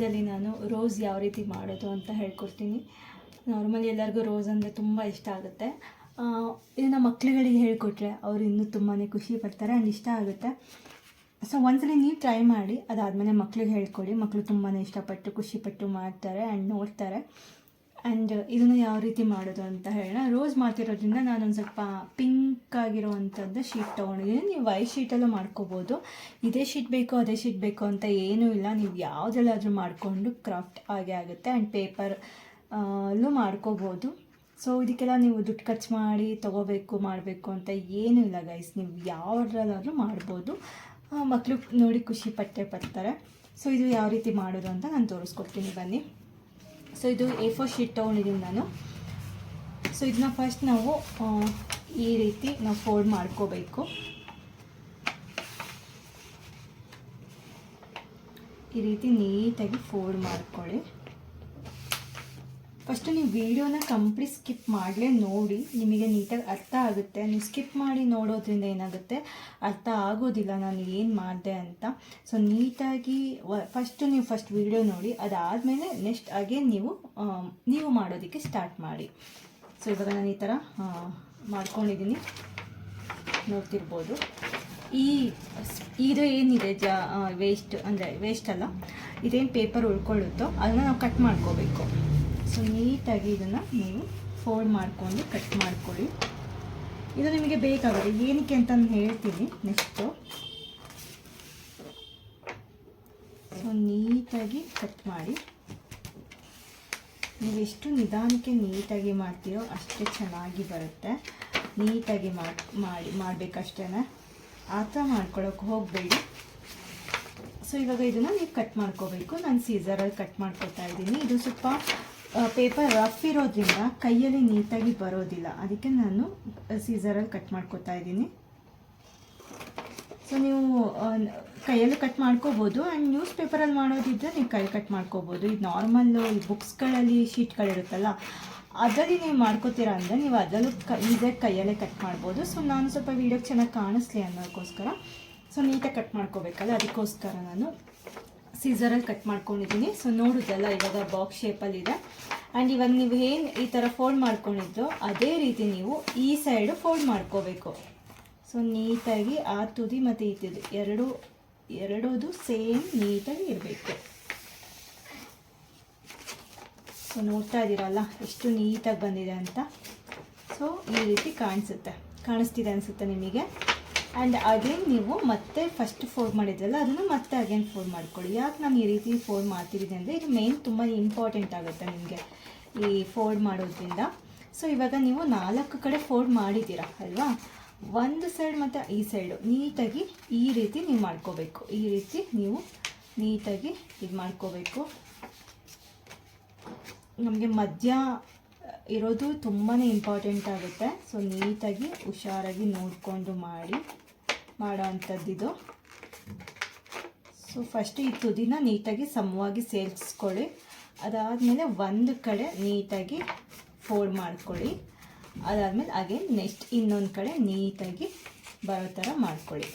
ವಿಡಿಯೋದಲ್ಲಿ ನಾನು ರೋಸ್ ಯಾವ ರೀತಿ ಮಾಡೋದು ಅಂತ ಹೇಳ್ಕೊಡ್ತೀನಿ. ನಾರ್ಮಲಿ ಎಲ್ಲರಿಗೂ ರೋಸ್ ಅಂದರೆ ತುಂಬ ಇಷ್ಟ ಆಗುತ್ತೆ. ಇದನ್ನು ಮಕ್ಕಳುಗಳಿಗೆ ಹೇಳ್ಕೊಟ್ರೆ ಅವರು ಇನ್ನೂ ತುಂಬಾ ಖುಷಿ ಪಡ್ತಾರೆ ಆ್ಯಂಡ್ ಇಷ್ಟ ಆಗುತ್ತೆ. ಸೊ ಒಂದ್ಸಲಿ ನೀವು ಟ್ರೈ ಮಾಡಿ, ಅದಾದಮೇಲೆ ಮಕ್ಳಿಗೆ ಹೇಳ್ಕೊಡಿ. ಮಕ್ಕಳು ತುಂಬಾ ಇಷ್ಟಪಟ್ಟು ಖುಷಿಪಟ್ಟು ಮಾಡ್ತಾರೆ ಆ್ಯಂಡ್ ನೋಡ್ತಾರೆ. ಆ್ಯಂಡ್ ಇದನ್ನು ಯಾವ ರೀತಿ ಮಾಡೋದು ಅಂತ ಹೇಳೋಣ. ರೋಸ್ ಮಾಡ್ತಿರೋದ್ರಿಂದ ನಾನೊಂದು ಸ್ವಲ್ಪ ಪಿಂಕ್ ಆಗಿರೋವಂಥದ್ದು ಶೀಟ್ ತೊಗೊಂಡಿದ್ದೀನಿ. ನೀವು ವೈಟ್ ಶೀಟಲ್ಲೂ ಮಾಡ್ಕೋಬೋದು. ಇದೇ ಶೀಟ್ ಬೇಕು ಅದೇ ಶೀಟ್ ಬೇಕು ಅಂತ ಏನೂ ಇಲ್ಲ, ನೀವು ಯಾವುದ್ರಲ್ಲಾದರೂ ಮಾಡಿಕೊಂಡು ಕ್ರಾಫ್ಟ್ ಆಗೇ ಆಗುತ್ತೆ. ಆ್ಯಂಡ್ ಪೇಪರ್ ಅಲ್ಲೂ ಮಾಡ್ಕೋಬೋದು. ಸೊ ಇದಕ್ಕೆಲ್ಲ ನೀವು ದುಡ್ಡು ಖರ್ಚು ಮಾಡಿ ಮಾಡಬೇಕು ಅಂತ ಏನೂ ಇಲ್ಲ ಗೈಸ್. ನೀವು ಯಾವುದ್ರಲ್ಲಾದರೂ ಮಾಡ್ಬೋದು. ಮಕ್ಕಳು ನೋಡಿ ಖುಷಿ ಪಡ್ತಾರೆ. ಸೊ ಇದು ಯಾವ ರೀತಿ ಮಾಡೋದು ಅಂತ ನಾನು ತೋರಿಸ್ಕೊಡ್ತೀನಿ ಬನ್ನಿ. ಸೊ ಇದು A4 ಶೀಟ್ ತೊಗೊಂಡಿದ್ದೀನಿ ನಾನು. ಸೊ ಇದನ್ನ ಫಸ್ಟ್ ನಾವು ಈ ರೀತಿ ನಾವು ಫೋಲ್ಡ್ ಮಾಡ್ಕೋಬೇಕು. ಈ ರೀತಿ ನೀಟಾಗಿ ಫೋಲ್ಡ್ ಮಾಡ್ಕೊಳ್ಳಿ. ಫಸ್ಟು ನೀವು ವಿಡಿಯೋನ ಕಂಪ್ಲೀಟ್ ಸ್ಕಿಪ್ ಮಾಡಲೇ ನೋಡಿ, ನಿಮಗೆ ನೀಟಾಗಿ ಅರ್ಥ ಆಗುತ್ತೆ. ನೀವು ಸ್ಕಿಪ್ ಮಾಡಿ ನೋಡೋದ್ರಿಂದ ಏನಾಗುತ್ತೆ, ಅರ್ಥ ಆಗೋದಿಲ್ಲ ನಾನು ಏನು ಮಾಡಿದೆ ಅಂತ. ಸೊ ನೀಟಾಗಿ ಫಸ್ಟ್ ವಿಡಿಯೋ ನೋಡಿ, ಅದಾದಮೇಲೆ ನೆಕ್ಸ್ಟ್ ಅಗೇನ್ ನೀವು ಮಾಡೋದಕ್ಕೆ ಸ್ಟಾರ್ಟ್ ಮಾಡಿ. ಸೊ ಇವಾಗ ನಾನು ಈ ಥರ ಮಾಡ್ಕೊಂಡಿದ್ದೀನಿ, ನೋಡ್ತಿರ್ಬೋದು. ಇದು ಏನಿದೆ ವೇಸ್ಟ್ ಅಲ್ಲ, ಇದೇನು ಪೇಪರ್ ಉಳ್ಕೊಳ್ಳುತ್ತೋ ಅದನ್ನು ನಾವು ಕಟ್ ಮಾಡ್ಕೋಬೇಕು. ಸೊ ನೀಟಾಗಿ ಇದನ್ನು ನೀವು ಫೋಲ್ಡ್ ಮಾಡಿಕೊಂಡು ಕಟ್ ಮಾಡ್ಕೊಳ್ಳಿ. ಇದು ನಿಮಗೆ ಬೇಕಾಗುತ್ತೆ, ಏನಕ್ಕೆ ಅಂತ ನಾನು ಹೇಳ್ತೀನಿ ನೆಕ್ಸ್ಟು. ಸೊ ನೀಟಾಗಿ ಕಟ್ ಮಾಡಿ. ನೀವು ಎಷ್ಟು ನಿಧಾನಕ್ಕೆ ನೀಟಾಗಿ ಮಾಡ್ತೀರೋ ಅಷ್ಟೇ ಚೆನ್ನಾಗಿ ಬರುತ್ತೆ. ನೀಟಾಗಿ ಮಾಡಬೇಕಷ್ಟೇ, ಆ ಥರ ಮಾಡ್ಕೊಳ್ಳೋಕೆ ಹೋಗಬೇಡಿ. ಸೊ ಇವಾಗ ಇದನ್ನು ನೀವು ಕಟ್ ಮಾಡ್ಕೋಬೇಕು. ನಾನು ಸೀಸರಲ್ಲಿ ಕಟ್ ಮಾಡ್ಕೊತಾ ಇದ್ದೀನಿ. ಇದು ಸ್ವಲ್ಪ ಪೇಪರ್ ರಫ್ ಇರೋದ್ರಿಂದ ಕೈಯಲ್ಲಿ ನೀಟಾಗಿ ಬರೋದಿಲ್ಲ, ಅದಕ್ಕೆ ನಾನು ಸೀಸರಲ್ಲಿ ಕಟ್ ಮಾಡ್ಕೊತಾ ಇದ್ದೀನಿ. ಸೊ ನೀವು ಕೈಯಲ್ಲಿ ಕಟ್ ಮಾಡ್ಕೋಬೋದು. ಆ್ಯಂಡ್ ನ್ಯೂಸ್ ಪೇಪರಲ್ಲಿ ಮಾಡೋದಿದ್ದರೆ ನೀವು ಕೈ ಕಟ್ ಮಾಡ್ಕೋಬೋದು. ಇದು ನಾರ್ಮಲ್ಲು ಈ ಬುಕ್ಸ್ಗಳಲ್ಲಿ ಶೀಟ್ಗಳಿರುತ್ತಲ್ಲ, ಅದರಲ್ಲಿ ನೀವು ಮಾಡ್ಕೋತೀರಾ ಅಂದರೆ ನೀವು ಅದರಲ್ಲೂ ಈಸಿಯಾಗಿ ಕೈಯಲ್ಲೇ ಕಟ್ ಮಾಡ್ಬೋದು. ಸೊ ನಾನು ಸ್ವಲ್ಪ ವೀಡಿಯೋಗೆ ಚೆನ್ನಾಗಿ ಕಾಣಿಸ್ಲಿ ಅನ್ನೋದಕ್ಕೋಸ್ಕರ ಸೊ ನೀಟಾಗಿ ಕಟ್ ಮಾಡ್ಕೋಬೇಕಲ್ಲ, ಅದಕ್ಕೋಸ್ಕರ ನಾನು ಸೀಸರಲ್ಲಿ ಕಟ್ ಮಾಡ್ಕೊಂಡಿದ್ದೀನಿ. ಸೊ ನೋಡೋದಲ್ಲ ಇವಾಗ ಬಾಕ್ಸ್ ಶೇಪಲ್ಲಿದೆ. ಆ್ಯಂಡ್ ಇವಾಗ ನೀವು ಏನು ಈ ಥರ ಫೋಲ್ಡ್ ಮಾಡ್ಕೊಂಡಿದ್ದೋ ಅದೇ ರೀತಿ ನೀವು ಈ ಸೈಡು ಫೋಲ್ಡ್ ಮಾಡ್ಕೋಬೇಕು. ಸೊ ನೀಟಾಗಿ ಆ ತುದಿ ಮತ್ತು ಈ ತುದಿ ಎರಡೂ ಸೇಮ್ ನೀಟಾಗಿ ಇರಬೇಕು. ಸೊ ನೋಡ್ತಾ ಇದ್ದೀರಲ್ಲ ಎಷ್ಟು ನೀಟಾಗಿ ಬಂದಿದೆ ಅಂತ. ಸೊ ಈ ರೀತಿ ಕಾಣಿಸ್ತಿದೆ ಅನಿಸುತ್ತೆ ನಿಮಗೆ. ಆ್ಯಂಡ್ ಅಗೇನ್ ನೀವು ಮತ್ತೆ ಫಸ್ಟ್ ಫೋಲ್ಡ್ ಮಾಡಿದ್ರಲ್ಲ ಅದನ್ನು ಮತ್ತೆ ಅಗೇನ್ ಫೋಲ್ಡ್ ಮಾಡ್ಕೊಳ್ಳಿ. ಯಾಕೆ ನಾನು ಈ ರೀತಿ ಫೋಲ್ಡ್ ಮಾಡ್ತಿದ್ದೀನಿ ಅಂದರೆ ಇದು ಮೇನ್ ತುಂಬ ಇಂಪಾರ್ಟೆಂಟ್ ಆಗುತ್ತೆ ನಿಮಗೆ ಈ ಫೋಲ್ಡ್ ಮಾಡೋದ್ರಿಂದ. ಸೊ ಇವಾಗ ನೀವು 4 ಕಡೆ ಫೋಲ್ಡ್ ಮಾಡಿದ್ದೀರಾ ಅಲ್ವಾ, ಒಂದು ಸೈಡ್ ಮತ್ತು ಈ ಸೈಡು ನೀಟಾಗಿ ಈ ರೀತಿ ನೀವು ಮಾಡ್ಕೋಬೇಕು. ಈ ರೀತಿ ನೀವು ನೀಟಾಗಿ ಇದು ಮಾಡ್ಕೋಬೇಕು. ನಮಗೆ ಮಧ್ಯ ಇರೋದು ತುಂಬಾ ಇಂಪಾರ್ಟೆಂಟ್ ಆಗುತ್ತೆ. ಸೊ ನೀಟಾಗಿ ಹುಷಾರಾಗಿ ನೋಡಿಕೊಂಡು ಮಾಡೋ ಅಂಥದ್ದಿದು. ಸೊ ಫಸ್ಟ್ ಈ ತುದಿನ ನೀಟಾಗಿ ಸಮವಾಗಿ ಸೇರಿಸ್ಕೊಳ್ಳಿ. ಅದಾದಮೇಲೆ ಒಂದು ಕಡೆ ನೀಟಾಗಿ ಫೋಲ್ಡ್ ಮಾಡ್ಕೊಳ್ಳಿ. ಅದಾದಮೇಲೆ ಅಗೇನ್ ನೆಕ್ಸ್ಟ್ ಇನ್ನೊಂದು ಕಡೆ ನೀಟಾಗಿ ಬರೋ ಥರ ಮಾಡ್ಕೊಳ್ಳಿ.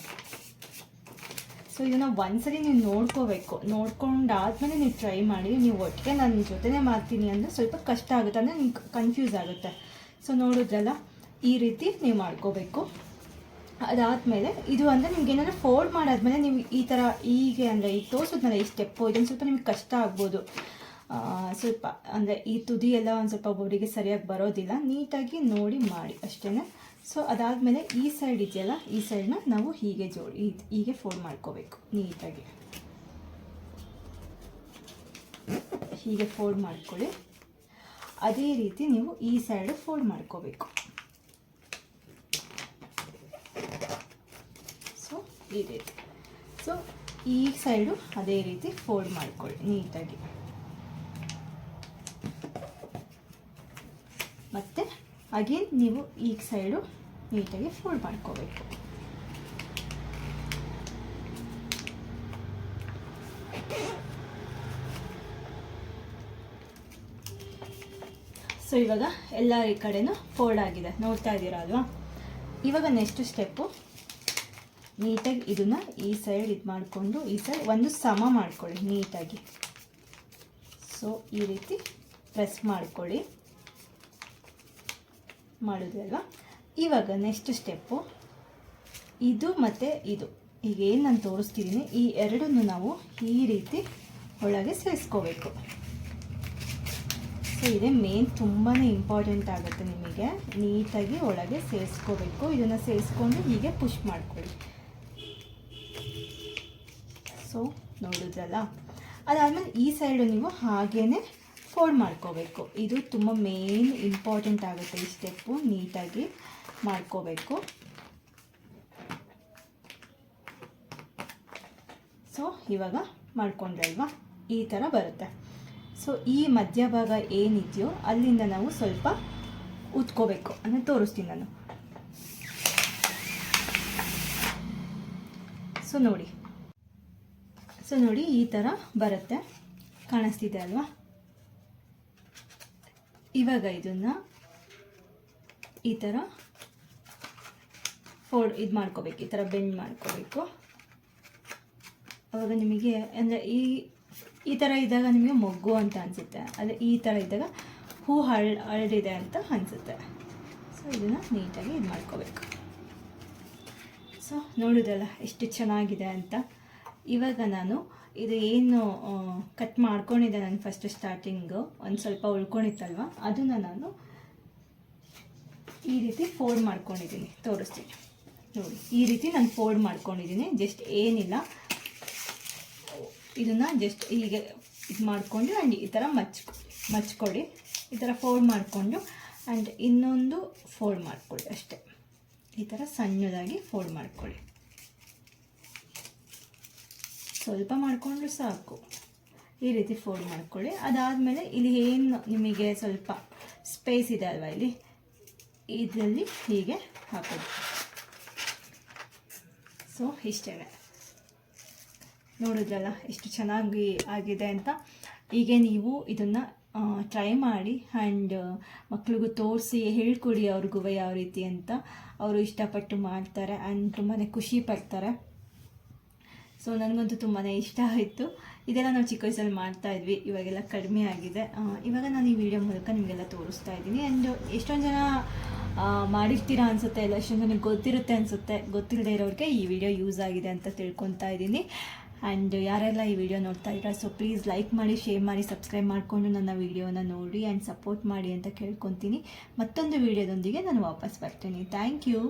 ಸೊ ಇದನ್ನು ಒಂದ್ಸರಿ ನೀವು ನೋಡ್ಕೋಬೇಕು. ನೋಡ್ಕೊಂಡಾದ್ಮೇಲೆ ನೀವು ಟ್ರೈ ಮಾಡಿ. ನೀವು ಒಟ್ಟಿಗೆ ನನ್ನ ಜೊತೆನೇ ಮಾಡ್ತೀನಿ ಅಂದರೆ ಸ್ವಲ್ಪ ಕಷ್ಟ ಆಗುತ್ತೆ, ಅಂದರೆ ನಿಮ್ಗೆ ಕನ್ಫ್ಯೂಸ್ ಆಗುತ್ತೆ. ಸೊ ನೋಡಿದ್ರಲ್ಲ ಈ ರೀತಿ ನೀವು ಮಾಡ್ಕೋಬೇಕು. ಅದಾದಮೇಲೆ ಇದು ಅಂದರೆ ನಿಮ್ಗೆ ಏನಾದರೂ ಫೋಲ್ಡ್ ಮಾಡಾದ್ಮೇಲೆ ನೀವು ಈ ಥರ ಹೀಗೆ ಅಂದರೆ ಈಗ ತೋರಿಸೋದ್ಮೇಲೆ ಈ ಸ್ಟೆಪ್ಪು ಇದೊಂದು ಸ್ವಲ್ಪ ನಿಮ್ಗೆ ಕಷ್ಟ ಆಗ್ಬೋದು. ಸ್ವಲ್ಪ ಅಂದರೆ ಈ ತುದಿ ಎಲ್ಲ ಒಂದು ಸ್ವಲ್ಪ ಒಬ್ಬರಿಗೆ ಸರಿಯಾಗಿ ಬರೋದಿಲ್ಲ. ನೀಟಾಗಿ ನೋಡಿ ಮಾಡಿ ಅಷ್ಟೇ. ಸೊ ಅದಾದಮೇಲೆ ಈ ಸೈಡ್ ಇದೆಯಲ್ಲ, ಈ ಸೈಡನ್ನ ನಾವು ಹೀಗೆ ಫೋಲ್ಡ್ ಮಾಡ್ಕೋಬೇಕು. ನೀಟಾಗಿ ಹೀಗೆ ಫೋಲ್ಡ್ ಮಾಡ್ಕೊಳ್ಳಿ. ಅದೇ ರೀತಿ ನೀವು ಈ ಸೈಡು ಫೋಲ್ಡ್ ಮಾಡ್ಕೋಬೇಕು. ಸೊ ಈ ರೀತಿ. ಸೊ ಈ ಸೈಡು ಅದೇ ರೀತಿ ಫೋಲ್ಡ್ ಮಾಡ್ಕೊಳ್ಳಿ ನೀಟಾಗಿ. ಮತ್ತು ಅಗೇನ್ ನೀವು ಈ ಸೈಡು ನೀಟಾಗಿ ಫೋಲ್ಡ್ ಮಾಡ್ಕೋಬೇಕು. ಸೊ ಇವಾಗ ಎಲ್ಲ ಈ ಕಡೆನೂ ಫೋಲ್ಡ್ ಆಗಿದೆ, ನೋಡ್ತಾ ಇದ್ದೀರಾ ಅಲ್ವಾ. ಇವಾಗ ನೆಕ್ಸ್ಟ್ ಸ್ಟೆಪ್ಪು ನೀಟಾಗಿ ಇದನ್ನು ಈ ಸೈಡ್ ಇದು ಮಾಡಿಕೊಂಡು ಈ ಸೈಡ್ ಒಂದು ಸಮ ಮಾಡ್ಕೊಳ್ಳಿ ನೀಟಾಗಿ. ಸೊ ಈ ರೀತಿ ಪ್ರೆಸ್ ಮಾಡ್ಕೊಳ್ಳಿ. ಮಾಡೋದಲ್ವಾ. ಇವಾಗ ನೆಕ್ಸ್ಟ್ ಸ್ಟೆಪ್ಪು ಇದು ಮತ್ತು ಇದು ಈಗ ಏನು ನಾನು ತೋರಿಸ್ತಿದ್ದೀನಿ ಈ ಎರಡನ್ನು ನಾವು ಈ ರೀತಿ ಒಳಗೆ ಸೇರಿಸ್ಕೋಬೇಕು. ಸೊ ಇದೇ ಮೇನ್ ತುಂಬಾ ಇಂಪಾರ್ಟೆಂಟ್ ಆಗುತ್ತೆ ನಿಮಗೆ. ನೀಟಾಗಿ ಒಳಗೆ ಸೇರಿಸ್ಕೋಬೇಕು. ಇದನ್ನು ಸೇರಿಸ್ಕೊಂಡು ಹೀಗೆ ಪುಷ್ ಮಾಡ್ಕೊಳ್ಳಿ. ಸೊ ನೋಡಿದ್ರಲ್ಲ. ಅದಾದಮೇಲೆ ಈ ಸೈಡು ನೀವು ಹಾಗೇ ಫೋಲ್ಡ್ ಮಾಡ್ಕೋಬೇಕು. ಇದು ತುಂಬ ಮೇನ್ ಇಂಪಾರ್ಟೆಂಟ್ ಆಗುತ್ತೆ. ಈ ಸ್ಟೆಪ್ಪು ನೀಟಾಗಿ ಮಾಡ್ಕೋಬೇಕು. ಸೊ ಇವಾಗ ಮಾಡ್ಕೊಂಡ್ರಲ್ವಾ, ಈ ಥರ ಬರುತ್ತೆ. ಸೊ ಈ ಮಧ್ಯಭಾಗ ಏನಿದೆಯೋ ಅಲ್ಲಿಂದ ನಾವು ಸ್ವಲ್ಪ ಉತ್ಕೋಬೇಕು. ಅಂದರೆ ತೋರಿಸ್ತೀನಿ ನಾನು. ಸೊ ನೋಡಿ ಈ ಥರ ಬರುತ್ತೆ. ಕಾಣಿಸ್ತಿದೆ ಅಲ್ವಾ. ಇವಾಗ ಇದನ್ನು ಈ ಥರ ಇದು ಮಾಡ್ಕೋಬೇಕು. ಈ ಥರ ಬೆಂಡ್ ಮಾಡ್ಕೋಬೇಕು. ಅವಾಗ ನಿಮಗೆ ಅಂದರೆ ಈ ಥರ ಇದ್ದಾಗ ನಿಮಗೆ ಮೊಗ್ಗು ಅಂತ ಅನಿಸುತ್ತೆ. ಅದೇ ಈ ಥರ ಇದ್ದಾಗ ಹೂ ಹರಡಿದೆ ಅಂತ ಅನಿಸುತ್ತೆ. ಸೊ ಇದನ್ನು ನೀಟಾಗಿ ಇದು ಮಾಡ್ಕೋಬೇಕು. ಸೊ ನೋಡಿದ್ರಲ್ಲ ಎಷ್ಟು ಚೆನ್ನಾಗಿದೆ ಅಂತ. ಇವಾಗ ನಾನು ಇದು ಏನು ಕಟ್ ಮಾಡ್ಕೊಂಡಿದ್ದೆ ನಾನು ಫಸ್ಟ್ ಸ್ಟಾರ್ಟಿಂಗು ಒಂದು ಸ್ವಲ್ಪ ಉಳ್ಕೊಂಡಿತ್ತಲ್ವ, ಅದನ್ನು ನಾನು ಈ ರೀತಿ ಫೋಲ್ಡ್ ಮಾಡ್ಕೊಂಡಿದ್ದೀನಿ. ತೋರಿಸ್ತೀನಿ ನೋಡಿ. ಈ ರೀತಿ ನಾನು ಫೋಲ್ಡ್ ಮಾಡ್ಕೊಂಡಿದ್ದೀನಿ. ಜಸ್ಟ್ ಏನಿಲ್ಲ, ಇದನ್ನು ಜಸ್ಟ್ ಹೀಗೆ ಇದು ಮಾಡಿಕೊಂಡು ಆ್ಯಂಡ್ ಈ ಥರ ಮಚ್ಕೊಳ್ಳಿ. ಈ ಥರ ಫೋಲ್ಡ್ ಮಾಡಿಕೊಂಡು ಆ್ಯಂಡ್ ಇನ್ನೊಂದು ಫೋಲ್ಡ್ ಮಾಡ್ಕೊಳ್ಳಿ ಅಷ್ಟೇ. ಈ ಥರ ಸಣ್ಣದಾಗಿ ಫೋಲ್ಡ್ ಮಾಡ್ಕೊಳ್ಳಿ. ಸ್ವಲ್ಪ ಮಾಡಿಕೊಂಡ್ರು ಸಾಕು. ಈ ರೀತಿ ಫೋಲ್ಡ್ ಮಾಡ್ಕೊಳ್ಳಿ. ಅದಾದಮೇಲೆ ಇಲ್ಲಿ ಏನು ನಿಮಗೆ ಸ್ವಲ್ಪ ಸ್ಪೇಸ್ ಇದೆ ಅಲ್ವಾ, ಇಲ್ಲಿ ಇದರಲ್ಲಿ ಹೀಗೆ ಹಾಕೋದು. ಸೊ ಇಷ್ಟೇ. ನೋಡಿದ್ರಲ್ಲ ಎಷ್ಟು ಚೆನ್ನಾಗಿ ಆಗಿದೆ ಅಂತ. ಹೀಗೆ ನೀವು ಇದನ್ನು ಟ್ರೈ ಮಾಡಿ ಆ್ಯಂಡ್ ಮಕ್ಳಿಗೂ ತೋರಿಸಿ ಹೇಳ್ಕೊಡಿ ಅವ್ರಿಗೂ ಯಾವ ರೀತಿ ಅಂತ. ಅವರು ಇಷ್ಟಪಟ್ಟು ಮಾಡ್ತಾರೆ ಆ್ಯಂಡ್ ತುಂಬಾ ಖುಷಿ ಪಡ್ತಾರೆ. ಸೊ ನನಗಂತೂ ತುಂಬಾ ಇಷ್ಟ ಆಯಿತು. ಇದೆಲ್ಲ ನಾವು ಚಿಕ್ಕ ವಯಸ್ಸಲ್ಲಿ ಮಾಡ್ತಾಯಿದ್ವಿ, ಇವಾಗೆಲ್ಲ ಕಡಿಮೆ ಆಗಿದೆ. ಇವಾಗ ನಾನು ಈ ವಿಡಿಯೋ ಮೂಲಕ ನಿಮಗೆಲ್ಲ ತೋರಿಸ್ತಾ ಇದ್ದೀನಿ. ಆ್ಯಂಡ್ ಎಷ್ಟೊಂದು ಜನ ಮಾಡಿರ್ತೀರಾ ಅನಿಸುತ್ತೆ, ಇಲ್ಲ ಎಷ್ಟೊಂದು ಜನಕ್ಕೆ ಗೊತ್ತಿರುತ್ತೆ ಅನಿಸುತ್ತೆ. ಗೊತ್ತಿಲ್ಲದೆ ಇರೋರಿಗೆ ಈ ವಿಡಿಯೋ ಯೂಸ್ ಆಗಿದೆ ಅಂತ ತಿಳ್ಕೊತಾ ಇದ್ದೀನಿ. ಆ್ಯಂಡ್ ಯಾರೆಲ್ಲ ಈ ವಿಡಿಯೋ ನೋಡ್ತಾ ಇದ್ದೀರಾ, ಸೊ ಪ್ಲೀಸ್ ಲೈಕ್ ಮಾಡಿ, ಶೇರ್ ಮಾಡಿ, ಸಬ್ಸ್ಕ್ರೈಬ್ ಮಾಡಿಕೊಂಡು ನನ್ನ ವಿಡಿಯೋನ ನೋಡಿ ಆ್ಯಂಡ್ ಸಪೋರ್ಟ್ ಮಾಡಿ ಅಂತ ಕೇಳ್ಕೊತೀನಿ. ಮತ್ತೊಂದು ವಿಡಿಯೋದೊಂದಿಗೆ ನಾನು ವಾಪಸ್ ಬರ್ತೀನಿ. Thank you.